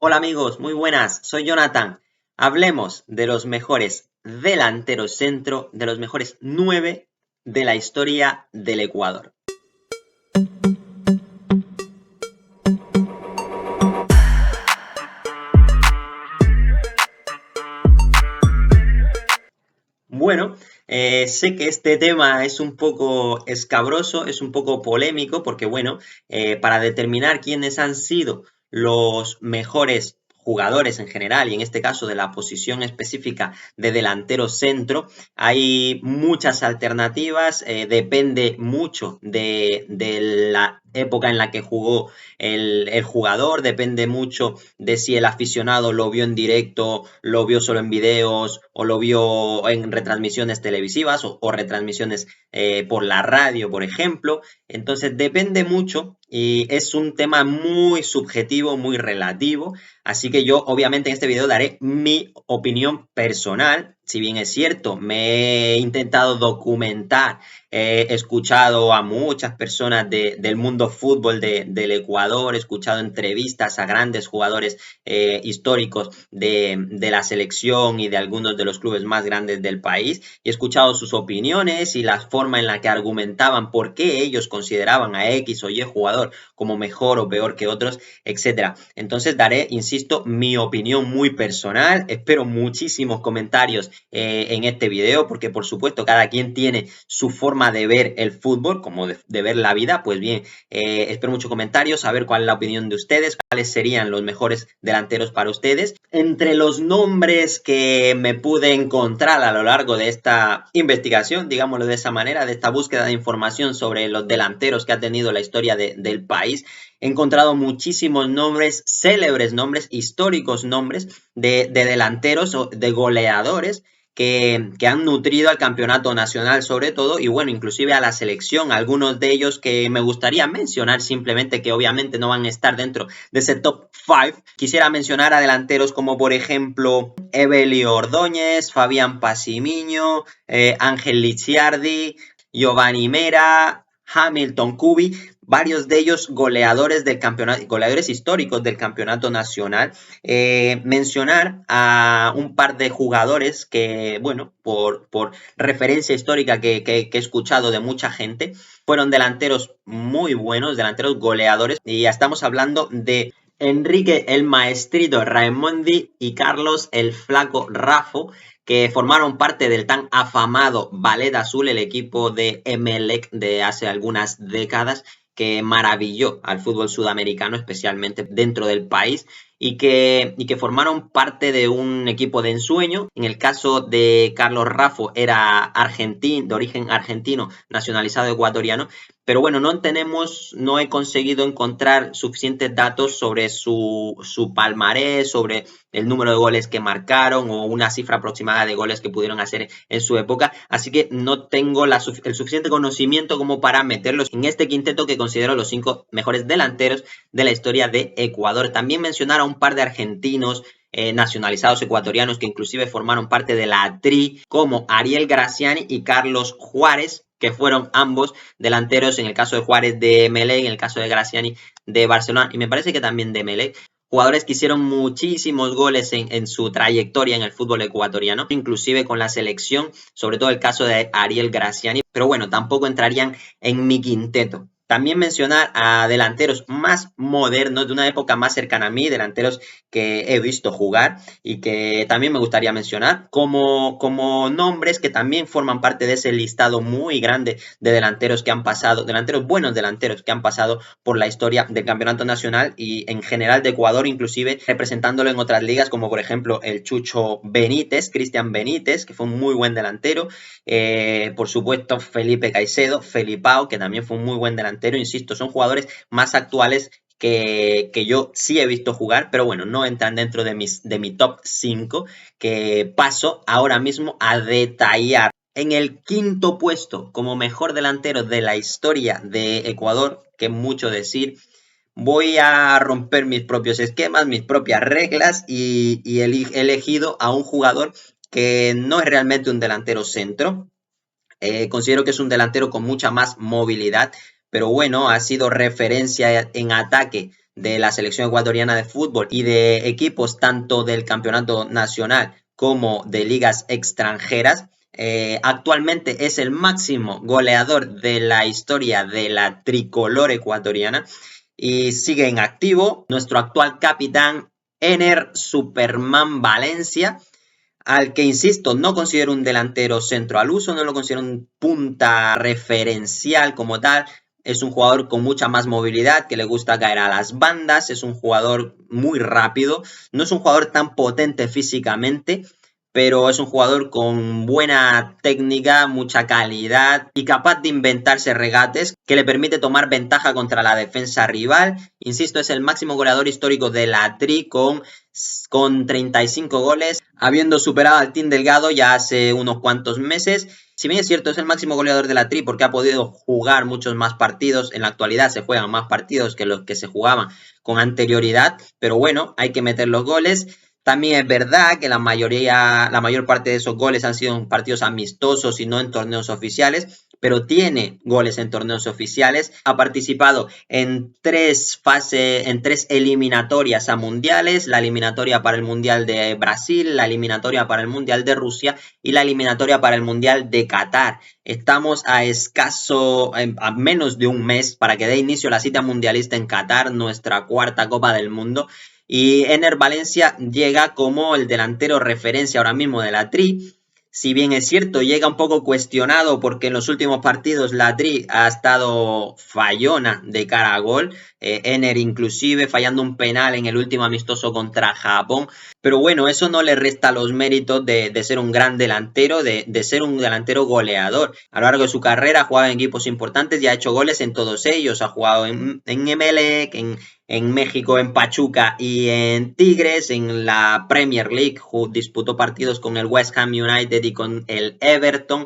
Hola amigos, muy buenas, soy Jonathan. Hablemos de los mejores delanteros centro, de los mejores 9 de la historia del Ecuador. Bueno, sé que este tema es un poco escabroso, es un poco polémico, porque bueno, para determinar quiénes han sido los mejores jugadores en general, y en este caso de la posición específica de delantero centro, hay muchas alternativas, depende mucho de la época en la que jugó el jugador, depende mucho de si el aficionado lo vio en directo, lo vio solo en videos o lo vio en retransmisiones televisivas o retransmisiones por la radio, por ejemplo. Entonces depende mucho y es un tema muy subjetivo, muy relativo. Así que yo obviamente en este video daré mi opinión personal. Si bien es cierto, me he intentado documentar, he escuchado a muchas personas del mundo fútbol del Ecuador, he escuchado entrevistas a grandes jugadores históricos de la selección y de algunos de los clubes más grandes del país, y he escuchado sus opiniones y la forma en la que argumentaban por qué ellos consideraban a X o Y jugador como mejor o peor que otros, etcétera. Entonces daré, insisto, mi opinión muy personal. Espero muchísimos comentarios en este video, porque por supuesto cada quien tiene su forma de ver el fútbol, como de ver la vida. Pues bien, espero muchos comentarios, saber cuál es la opinión de ustedes, cuáles serían los mejores delanteros para ustedes. Entre los nombres que me pude encontrar a lo largo de esta investigación, digámoslo de esa manera, de esta búsqueda de información sobre los delanteros que ha tenido la historia del país, he encontrado muchísimos nombres, célebres nombres, históricos nombres de delanteros o de goleadores que han nutrido al campeonato nacional sobre todo, y bueno, inclusive a la selección, algunos de ellos que me gustaría mencionar simplemente, que obviamente no van a estar dentro de ese top 5. Quisiera mencionar a delanteros como por ejemplo Evelio Ordóñez, Fabián Pasimiño, Ángel Licciardi, Giovanni Mera, Hamilton Cubi, varios de ellos goleadores del campeonato, goleadores históricos del campeonato nacional. Mencionar a un par de jugadores que, bueno, por referencia histórica que he escuchado de mucha gente, fueron delanteros muy buenos, delanteros goleadores, y ya estamos hablando de Enrique el Maestrito Raimondi y Carlos el Flaco Raffo, que formaron parte del tan afamado Ballet Azul, el equipo de Emelec de hace algunas décadas, que maravilló al fútbol sudamericano, especialmente dentro del país, y que formaron parte de un equipo de ensueño. En el caso de Carlos Raffo era argentino, de origen argentino, nacionalizado ecuatoriano, pero bueno, no he conseguido encontrar suficientes datos sobre su palmarés, sobre el número de goles que marcaron o una cifra aproximada de goles que pudieron hacer en su época, así que no tengo el suficiente conocimiento como para meterlos en este quinteto que considero los 5 mejores delanteros de la historia de Ecuador. También mencionar a un par de argentinos nacionalizados ecuatorianos que inclusive formaron parte de la TRI, como Ariel Graciani y Carlos Juárez, que fueron ambos delanteros, en el caso de Juárez de Emelec, en el caso de Graciani de Barcelona, y me parece que también de Emelec. Jugadores que hicieron muchísimos goles en su trayectoria en el fútbol ecuatoriano, inclusive con la selección, sobre todo el caso de Ariel Graciani, pero bueno, tampoco entrarían en mi quinteto. También mencionar a delanteros más modernos, de una época más cercana a mí, delanteros que he visto jugar y que también me gustaría mencionar, como nombres que también forman parte de ese listado muy grande de delanteros que han pasado, delanteros buenos delanteros que han pasado por la historia del campeonato nacional y en general de Ecuador, inclusive representándolo en otras ligas, como por ejemplo el Chucho Benítez, Cristian Benítez, que fue un muy buen delantero. Por supuesto, Felipe Caicedo, Felipao, que también fue un muy buen delantero. Insisto, son jugadores más actuales que yo sí he visto jugar, pero bueno, no entran dentro de mi top 5, que paso ahora mismo a detallar. En el quinto puesto, como mejor delantero de la historia de Ecuador, que mucho decir, voy a romper mis propios esquemas, mis propias reglas, y he elegido a un jugador que no es realmente un delantero centro. Considero que es un delantero con mucha más movilidad, pero bueno, ha sido referencia en ataque de la selección ecuatoriana de fútbol y de equipos tanto del campeonato nacional como de ligas extranjeras. Actualmente es el máximo goleador de la historia de la tricolor ecuatoriana y sigue en activo nuestro actual capitán Ener Superman Valencia, al que insisto, no considero un delantero centro al uso, no lo considero un punta referencial como tal. Es un jugador con mucha más movilidad, que le gusta caer a las bandas, es un jugador muy rápido, no es un jugador tan potente físicamente, pero es un jugador con buena técnica, mucha calidad y capaz de inventarse regates que le permite tomar ventaja contra la defensa rival. Insisto, es el máximo goleador histórico de la Tri con 35 goles, habiendo superado al Team Delgado ya hace unos cuantos meses. Si bien es cierto, es el máximo goleador de la Tri porque ha podido jugar muchos más partidos, en la actualidad se juegan más partidos que los que se jugaban con anterioridad, pero bueno, hay que meter los goles. También es verdad que la mayor parte de esos goles han sido en partidos amistosos y no en torneos oficiales, pero tiene goles en torneos oficiales. Ha participado en tres eliminatorias a mundiales: la eliminatoria para el Mundial de Brasil, la eliminatoria para el Mundial de Rusia y la eliminatoria para el Mundial de Qatar. Estamos a menos de un mes para que dé inicio la cita mundialista en Qatar, nuestra cuarta Copa del Mundo. Y Ener Valencia llega como el delantero referencia ahora mismo de la Tri. Si bien es cierto, llega un poco cuestionado porque en los últimos partidos la Tri ha estado fallona de cara a gol. Ener inclusive fallando un penal en el último amistoso contra Japón. Pero bueno, eso no le resta los méritos de ser un gran delantero, de ser un delantero goleador. A lo largo de su carrera ha jugado en equipos importantes y ha hecho goles en todos ellos. Ha jugado en Emelec, en México, en Pachuca y en Tigres. En la Premier League disputó partidos con el West Ham United y con el Everton.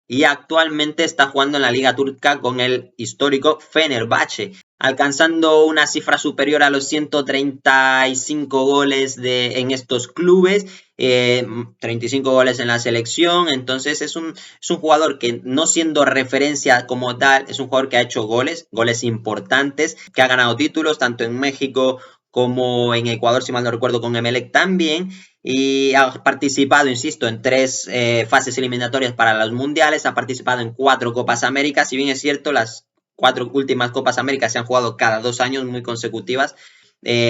Y actualmente está jugando en la Liga Turca con el histórico Fenerbahce, alcanzando una cifra superior a los 135 goles en estos clubes, 35 goles en la selección. Entonces es un jugador que, no siendo referencia como tal, es un jugador que ha hecho goles importantes, que ha ganado títulos tanto en México como en Ecuador, si mal no recuerdo, con Emelec también, y ha participado, insisto, en tres fases eliminatorias para los mundiales, ha participado en 4 Copas Américas. Si bien es cierto, las 4 últimas Copas Américas se han jugado cada 2 años, muy consecutivas.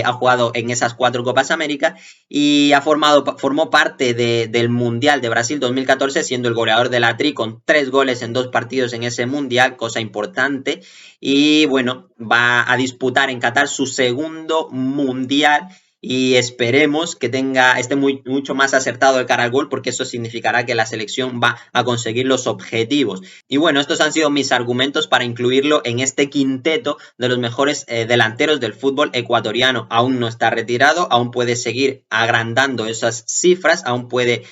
Ha jugado en esas 4 Copas América y formó parte del Mundial de Brasil 2014, siendo el goleador de la Tri con 3 goles en 2 partidos en ese Mundial, cosa importante. Y bueno, va a disputar en Qatar su segundo Mundial y esperemos que esté mucho más acertado de cara al gol, porque eso significará que la selección va a conseguir los objetivos. Y bueno, estos han sido mis argumentos para incluirlo en este quinteto de los mejores delanteros del fútbol ecuatoriano. Aún no está retirado, aún puede seguir agrandando esas cifras, aún puede,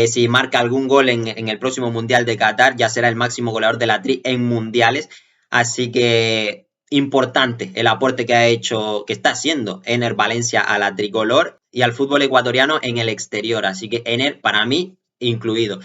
si marca algún gol en el próximo Mundial de Qatar, ya será el máximo goleador de la Tri en mundiales. Así que importante el aporte que está haciendo Ener Valencia a la tricolor y al fútbol ecuatoriano en el exterior. Así que Ener, para mí, incluido.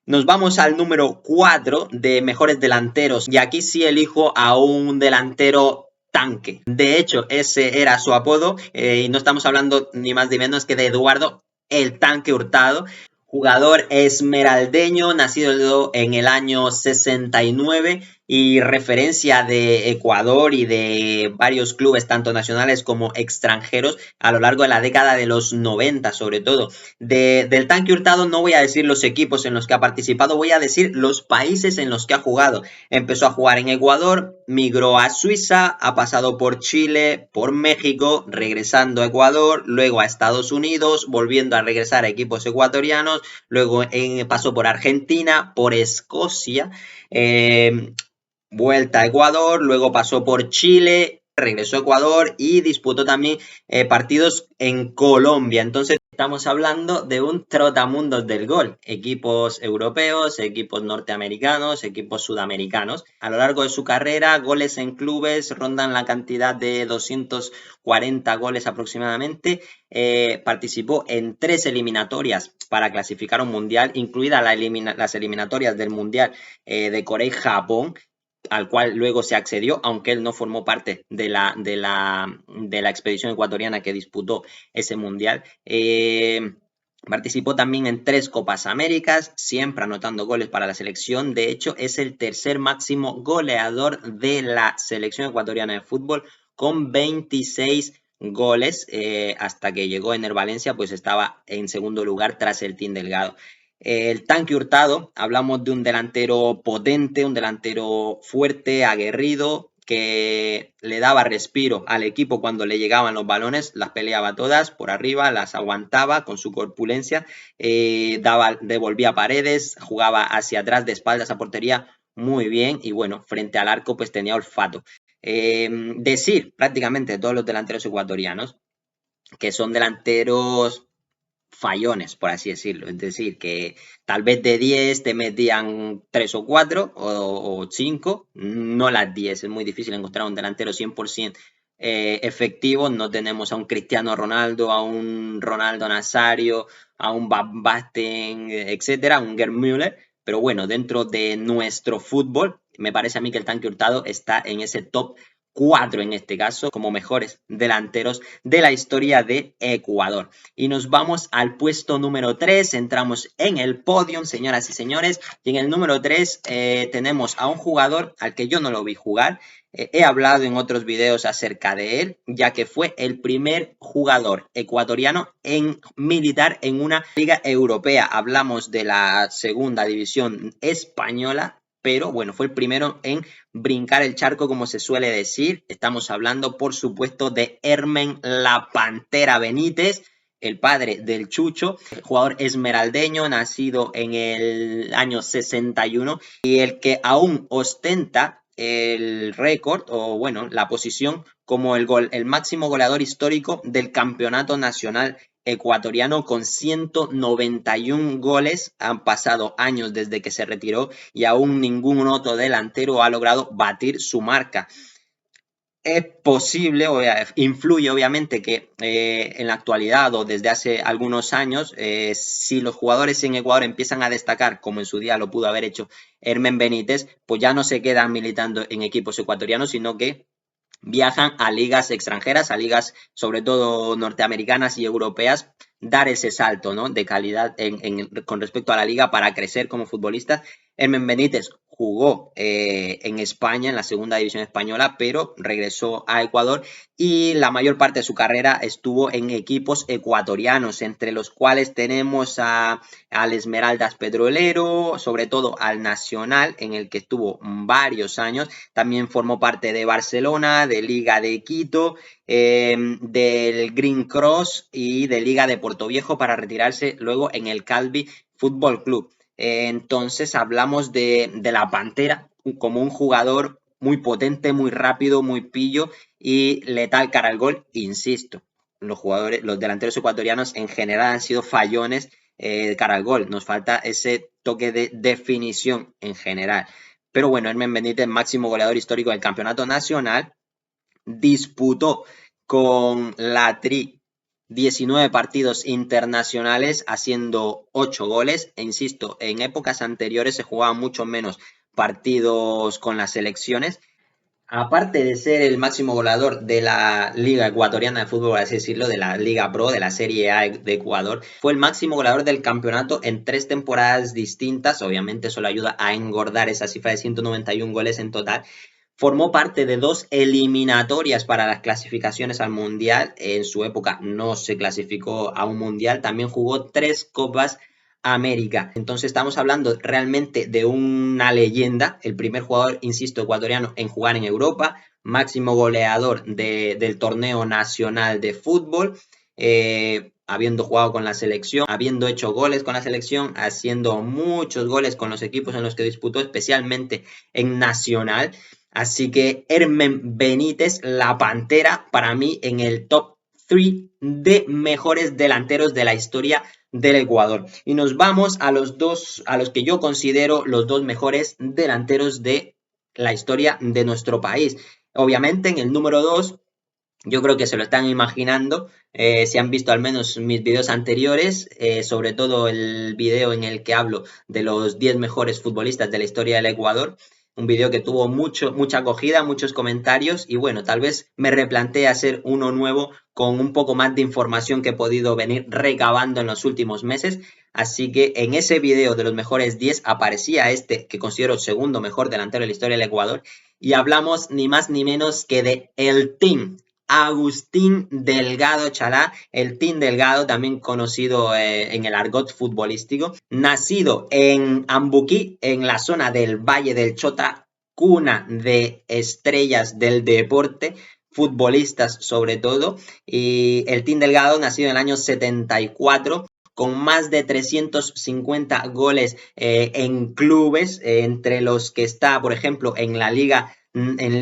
Nos vamos al número 4 de mejores delanteros, y aquí sí elijo a un delantero tanque. De hecho, ese era su apodo, y no estamos hablando ni más ni menos que de Eduardo el Tanque Hurtado, jugador esmeraldeño, nacido en el año 69 y referencia de Ecuador y de varios clubes, tanto nacionales como extranjeros, a lo largo de la década de los 90, sobre todo. Del Tanque Hurtado no voy a decir los equipos en los que ha participado, voy a decir los países en los que ha jugado. Empezó a jugar en Ecuador, migró a Suiza, ha pasado por Chile, por México, regresando a Ecuador, luego a Estados Unidos, volviendo a regresar a equipos ecuatorianos, luego pasó por Argentina, por Escocia, vuelta a Ecuador, luego pasó por Chile, regresó a Ecuador y disputó también partidos en Colombia. Entonces estamos hablando de un trotamundos del gol, equipos europeos, equipos norteamericanos, equipos sudamericanos. A lo largo de su carrera, goles en clubes rondan la cantidad de 240 goles aproximadamente. Participó en 3 eliminatorias para clasificar a un mundial, incluidas las eliminatorias del mundial de Corea y Japón. al cual luego se accedió, aunque él no formó parte de la expedición ecuatoriana que disputó ese mundial. Participó también en 3 Copas Américas, siempre anotando goles para la selección. De hecho, es el tercer máximo goleador de la selección ecuatoriana de fútbol con 26 goles. Hasta que llegó en el Valencia, pues estaba en segundo lugar tras el Team Delgado. El Tanque Hurtado, hablamos de un delantero potente, un delantero fuerte, aguerrido, que le daba respiro al equipo cuando le llegaban los balones, las peleaba todas por arriba, las aguantaba con su corpulencia, devolvía paredes, jugaba hacia atrás de espaldas a portería muy bien y bueno, frente al arco pues tenía olfato. Decir prácticamente todos los delanteros ecuatorianos que son delanteros fallones, por así decirlo. Es decir, que tal vez de 10 te metían 3 o 4 o 5, no las 10. Es muy difícil encontrar un delantero 100% efectivo. No tenemos a un Cristiano Ronaldo, a un Ronaldo Nazario, a un Van Basten, etcétera, a un Gerd Müller. Pero bueno, dentro de nuestro fútbol, me parece a mí que el Tanque Hurtado está en ese top 4 en este caso, como mejores delanteros de la historia de Ecuador. Y nos vamos al puesto número 3, entramos en el podium, señoras y señores, y en el número 3 tenemos a un jugador al que yo no lo vi jugar. He hablado en otros videos acerca de él, ya que fue el primer jugador ecuatoriano en militar en una liga europea. Hablamos de la segunda división española, pero bueno, fue el primero en brincar el charco, como se suele decir. Estamos hablando, por supuesto, de Hermen La Pantera Benítez, el padre del Chucho, jugador esmeraldeño, nacido en el año 61 y el que aún ostenta el récord o bueno, la posición como el máximo goleador histórico del campeonato nacional ecuatoriano con 191 goles. Han pasado años desde que se retiró y aún ningún otro delantero ha logrado batir su marca. Es posible, influye obviamente que en la actualidad o desde hace algunos años, si los jugadores en Ecuador empiezan a destacar, como en su día lo pudo haber hecho Hermen Benítez, pues ya no se quedan militando en equipos ecuatorianos, sino que viajan a ligas extranjeras, a ligas sobre todo norteamericanas y europeas, dar ese salto, ¿no?, de calidad con respecto a la liga para crecer como futbolista. Hermen Benítez jugó en España, en la segunda división española, pero regresó a Ecuador y la mayor parte de su carrera estuvo en equipos ecuatorianos, entre los cuales tenemos al Esmeraldas Petrolero, sobre todo al Nacional, en el que estuvo varios años. También formó parte de Barcelona, de Liga de Quito, del Green Cross y de Liga de Puerto Viejo para retirarse luego en el Calvi Fútbol Club. Entonces hablamos de la Pantera como un jugador muy potente, muy rápido, muy pillo y letal cara al gol. Insisto, los delanteros ecuatorianos en general han sido fallones cara al gol. Nos falta ese toque de definición en general. Pero bueno, Hermen Benítez, máximo goleador histórico del campeonato nacional, disputó con la Tri 19 partidos internacionales, haciendo 8 goles. E insisto, en épocas anteriores se jugaban mucho menos partidos con las selecciones. Aparte de ser el máximo goleador de la Liga Ecuatoriana de Fútbol, por así decirlo, de la Liga Pro, de la Serie A de Ecuador, fue el máximo goleador del campeonato en 3 temporadas distintas. Obviamente eso le ayuda a engordar esa cifra de 191 goles en total. Formó parte de 2 eliminatorias para las clasificaciones al Mundial. En su época no se clasificó a un Mundial. También jugó 3 Copas América. Entonces estamos hablando realmente de una leyenda, el primer jugador, insisto, ecuatoriano en jugar en Europa, máximo goleador del torneo nacional de fútbol, habiendo jugado con la selección, habiendo hecho goles con la selección, haciendo muchos goles con los equipos en los que disputó, especialmente en Nacional. Así que Hermen Benítez, la Pantera, para mí en el top 3 de mejores delanteros de la historia del Ecuador. Y nos vamos a los que yo considero los 2 mejores delanteros de la historia de nuestro país. Obviamente en el número 2, yo creo que se lo están imaginando, si han visto al menos mis videos anteriores, sobre todo el video en el que hablo de los 10 mejores futbolistas de la historia del Ecuador. un vídeo que tuvo mucha acogida, muchos comentarios y bueno, tal vez me replanteé hacer uno nuevo con un poco más de información que he podido venir recabando en los últimos meses. Así que en ese video de los mejores 10 aparecía este que considero el segundo mejor delantero de la historia del Ecuador y hablamos ni más ni menos que de el Team. Agustín Delgado Chalá, el Team Delgado, también conocido en el argot futbolístico, nacido en Ambuquí, en la zona del Valle del Chota, cuna de estrellas del deporte, futbolistas sobre todo, y el Team Delgado, nacido en el año 74, con más de 350 goles en clubes, entre los que está, por ejemplo, en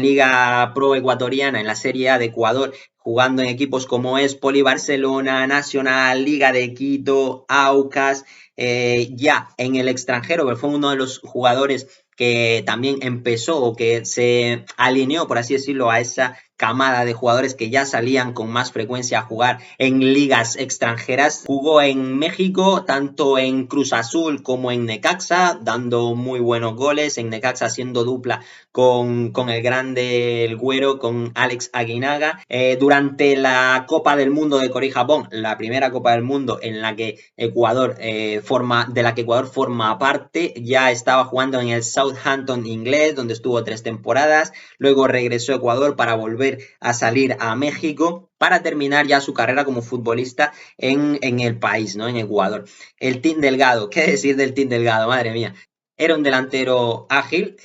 Liga Pro Ecuatoriana, en la Serie A de Ecuador, jugando en equipos como Espoli, Barcelona, Nacional, Liga de Quito, Aucas, ya en el extranjero, que fue uno de los jugadores que también empezó o que se alineó, por así decirlo, a esa camada de jugadores que ya salían con más frecuencia a jugar en ligas extranjeras. Jugó en México, tanto en Cruz Azul como en Necaxa, dando muy buenos goles. En Necaxa haciendo dupla con el grande, el güero, con Alex Aguinaga. Durante la Copa del Mundo de Corea y Japón, la primera Copa del Mundo en la que de la que Ecuador forma parte, ya estaba jugando en el Southampton inglés, donde estuvo 3 temporadas. Luego regresó a Ecuador para volver a salir a México para terminar ya su carrera como futbolista en el país, ¿no? En Ecuador. El Team Delgado, ¿qué decir del Team Delgado? Madre mía. Era un delantero ágil,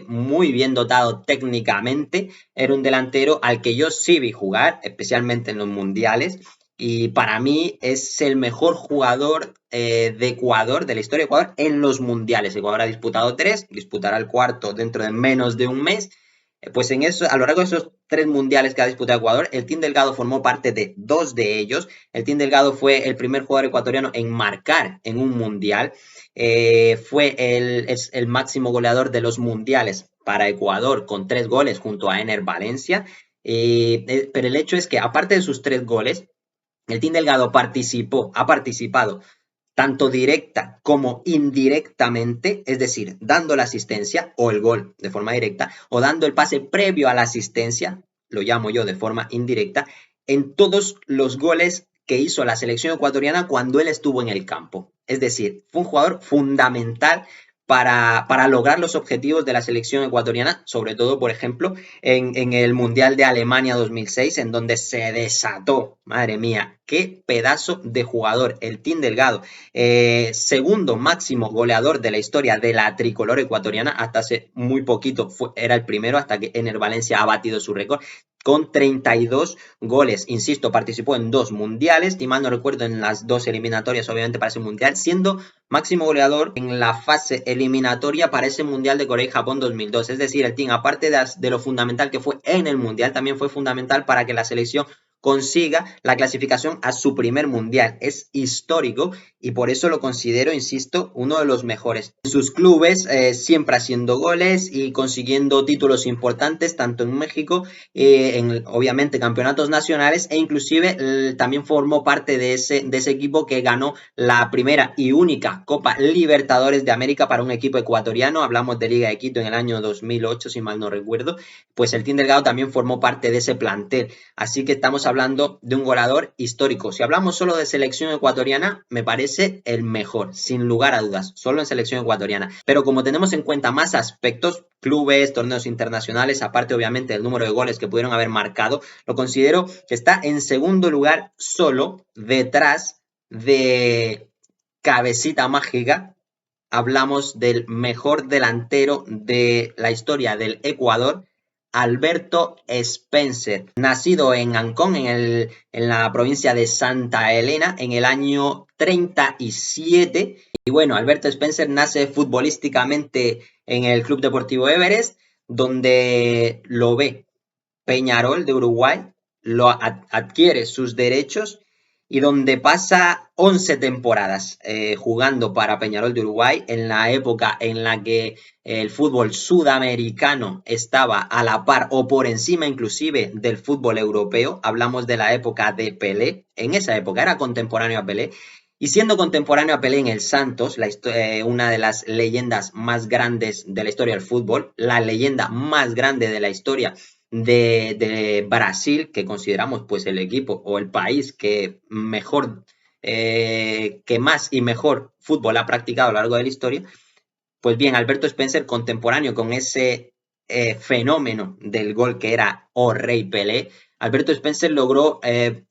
muy bien dotado técnicamente. Era un delantero al que yo sí vi jugar, especialmente en los mundiales. Y para mí es el mejor jugador de Ecuador, de la historia de Ecuador, en los mundiales. Ecuador ha disputado 3, disputará el cuarto dentro de menos de un mes. Pues en eso, a lo largo de esos 3 mundiales que ha disputado Ecuador, el Team Delgado formó parte de 2 de ellos. El Team Delgado fue el primer jugador ecuatoriano en marcar en un mundial. Es el máximo goleador de los mundiales para Ecuador con 3 goles junto a Ener Valencia. Pero el hecho es que aparte de sus 3 goles, el Team Delgado ha participado tanto directa como indirectamente, es decir, dando la asistencia o el gol de forma directa o dando el pase previo a la asistencia, lo llamo yo de forma indirecta, en todos los goles que hizo la selección ecuatoriana cuando él estuvo en el campo. Es decir, fue un jugador fundamental para lograr los objetivos de la selección ecuatoriana, sobre todo, por ejemplo, en el Mundial de Alemania 2006, en donde se desató, madre mía, qué pedazo de jugador, el Team Delgado, segundo máximo goleador de la historia de la tricolor ecuatoriana, hasta hace muy poquito era el primero, hasta que Ener Valencia ha batido su récord, con 32 goles. Insisto, participó en 2 mundiales, y mal no recuerdo, en las 2 eliminatorias, obviamente, para ese mundial, siendo máximo goleador en la fase eliminatoria para ese mundial de Corea y Japón 2002. Es decir, el team, aparte de lo fundamental que fue en el mundial, también fue fundamental para que la selección consiga la clasificación a su primer mundial. Es histórico y por eso lo considero, insisto, uno de los mejores. En sus clubes siempre haciendo goles y consiguiendo títulos importantes, tanto en México, obviamente campeonatos nacionales, e inclusive también formó parte de ese equipo que ganó la primera y única Copa Libertadores de América para un equipo ecuatoriano. Hablamos de Liga de Quito en el año 2008, si mal no recuerdo. Pues el Team Delgado también formó parte de ese plantel. Así que estamos hablando de un goleador histórico. Si hablamos solo de selección ecuatoriana, me parece el mejor, sin lugar a dudas, solo en selección ecuatoriana. Pero como tenemos en cuenta más aspectos, clubes, torneos internacionales, aparte obviamente del número de goles que pudieron haber marcado, lo considero que está en segundo lugar solo detrás de Cabecita Mágica. Hablamos del mejor delantero de la historia del Ecuador, Alberto Spencer, nacido en Ancón, en la provincia de Santa Elena, en el año 37. Y bueno, Alberto Spencer nace futbolísticamente en el Club Deportivo Everest, donde lo ve Peñarol de Uruguay, lo adquiere sus derechos y donde pasa 11 temporadas jugando para Peñarol de Uruguay, en la época en la que el fútbol sudamericano estaba a la par o por encima inclusive del fútbol europeo. Hablamos de la época de Pelé, en esa época era contemporáneo a Pelé. Y siendo contemporáneo a Pelé en el Santos, una de las leyendas más grandes de la historia del fútbol, la leyenda más grande de la historia de Brasil, que consideramos pues el equipo o el país que mejor, que más y mejor fútbol ha practicado a lo largo de la historia, pues bien, Alberto Spencer, contemporáneo con ese fenómeno del gol que era O Rey Pelé, Alberto Spencer logró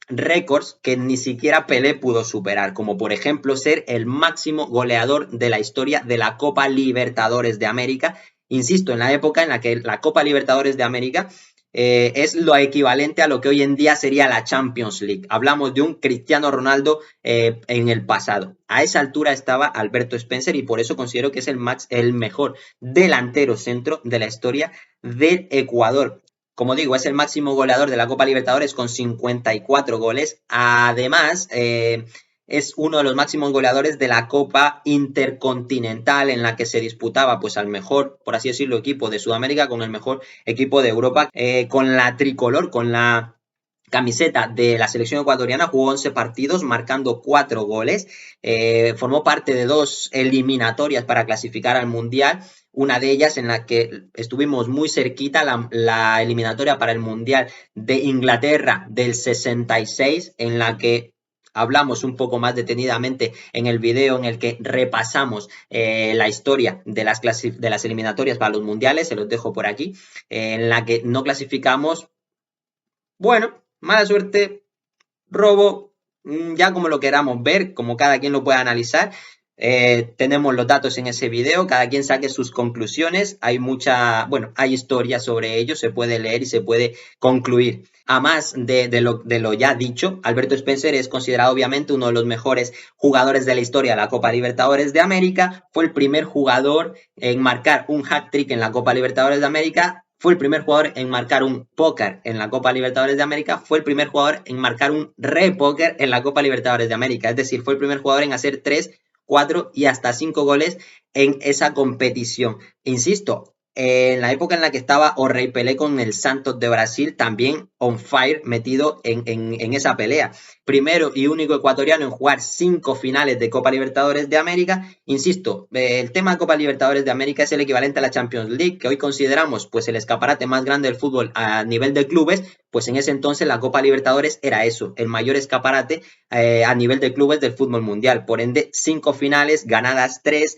récords que ni siquiera Pelé pudo superar, como por ejemplo ser el máximo goleador de la historia de la Copa Libertadores de América. Insisto, en la época en la que la Copa Libertadores de América es lo equivalente a lo que hoy en día sería la Champions League. Hablamos de un Cristiano Ronaldo en el pasado. A esa altura estaba Alberto Spencer y por eso considero que es el mejor delantero centro de la historia del Ecuador. Como digo, es el máximo goleador de la Copa Libertadores con 54 goles. Además, es uno de los máximos goleadores de la Copa Intercontinental en la que se disputaba pues al mejor, por así decirlo, equipo de Sudamérica con el mejor equipo de Europa, con la tricolor, con la camiseta de la selección ecuatoriana, jugó 11 partidos, marcando 4 goles, formó parte de 2 eliminatorias para clasificar al Mundial, una de ellas en la que estuvimos muy cerquita, la eliminatoria para el Mundial de Inglaterra del 66, en la que hablamos un poco más detenidamente en el video en el que repasamos la historia de las eliminatorias para los mundiales, se los dejo por aquí, en la que no clasificamos. Bueno, mala suerte, robo, ya como lo queramos ver, como cada quien lo pueda analizar. Tenemos los datos en ese video, cada quien saque sus conclusiones. Hay bueno, hay historia sobre ello, se puede leer y se puede concluir. A más de lo ya dicho, Alberto Spencer es considerado obviamente uno de los mejores jugadores de la historia de la Copa Libertadores de América. Fue el primer jugador en marcar un hat-trick en la Copa Libertadores de América. Fue el primer jugador en marcar un póker en la Copa Libertadores de América. Fue el primer jugador en marcar un re-póker en la Copa Libertadores de América. Es decir, fue el primer jugador en hacer 3, 4 y hasta 5 goles en esa competición. Insisto, en la época en la que estaba O Rey Pelé con el Santos de Brasil, también on fire, metido en esa pelea. Primero y único ecuatoriano en jugar 5 finales de Copa Libertadores de América. Insisto, el tema de Copa Libertadores de América es el equivalente a la Champions League, que hoy consideramos pues el escaparate más grande del fútbol a nivel de clubes, pues en ese entonces la Copa Libertadores era eso, el mayor escaparate a nivel de clubes del fútbol mundial. Por ende, 5 finales, ganadas 3,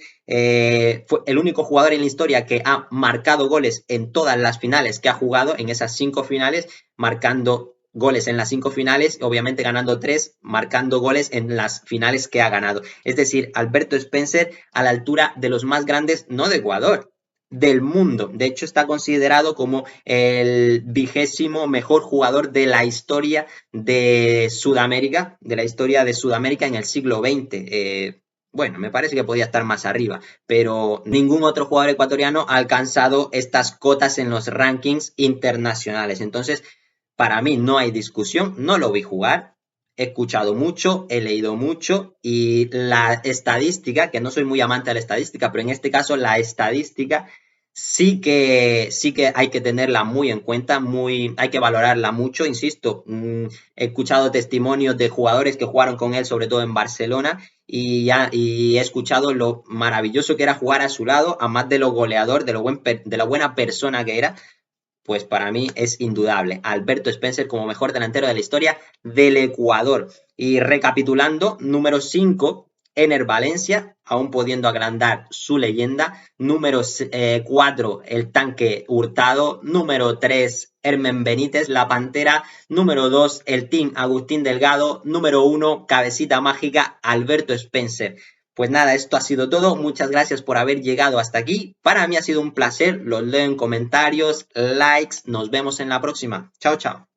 fue el único jugador en la historia que ha marcado goles en todas las finales que ha jugado, en esas 5 finales, marcando goles en las 5 finales, obviamente ganando 3, marcando goles en las finales que ha ganado. Es decir, Alberto Spencer a la altura de los más grandes, no de Ecuador, del mundo. De hecho, está considerado como el 20º mejor jugador de la historia de Sudamérica, en el siglo XX. Bueno, me parece que podía estar más arriba, pero ningún otro jugador ecuatoriano ha alcanzado estas cotas en los rankings internacionales. Entonces, para mí no hay discusión, no lo vi jugar, he escuchado mucho, he leído mucho y la estadística, que no soy muy amante de la estadística, pero en este caso la estadística sí que hay que tenerla muy en cuenta, hay que valorarla mucho, insisto, he escuchado testimonios de jugadores que jugaron con él, sobre todo en Barcelona, y he escuchado lo maravilloso que era jugar a su lado, a más de lo goleador, de la buena persona que era, pues para mí es indudable. Alberto Spencer como mejor delantero de la historia del Ecuador. Y recapitulando, número 5, Ener Valencia, aún pudiendo agrandar su leyenda. Número 4, el tanque Hurtado. Número 3, Hermen Benítez, la Pantera. Número 2, el Team Agustín Delgado. Número 1, cabecita mágica, Alberto Spencer. Pues nada, esto ha sido todo. Muchas gracias por haber llegado hasta aquí. Para mí ha sido un placer. Los leo en comentarios, likes. Nos vemos en la próxima. Chao, chao.